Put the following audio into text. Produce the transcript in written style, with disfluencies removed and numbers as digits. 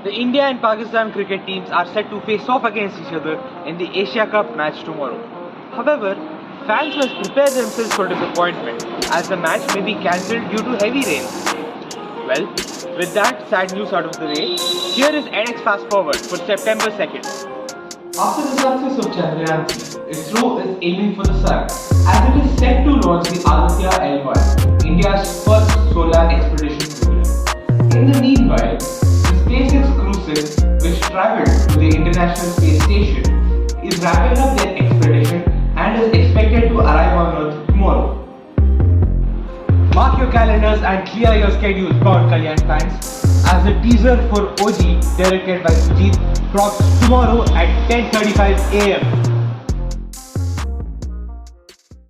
The India and Pakistan cricket teams are set to face off against each other in the Asia Cup match tomorrow. However, fans must prepare themselves for disappointment as the match may be cancelled due to heavy rain. Well, with that sad news out of the way, here is Edex Fast Forward for September 2nd. After the success of Chandrayaan 3, ISRO is aiming for the sun as it is set to launch the Aditya L1, India's first solar expedition program. In the meanwhile, the SpaceX cruises, which travelled to the International Space Station, is wrapping up their expedition and is expected to arrive on Earth tomorrow. Mark your calendars and clear your schedules, Pawan Kalyan fans, as the teaser for OG, directed by Sujit, drops tomorrow at 10:35 am.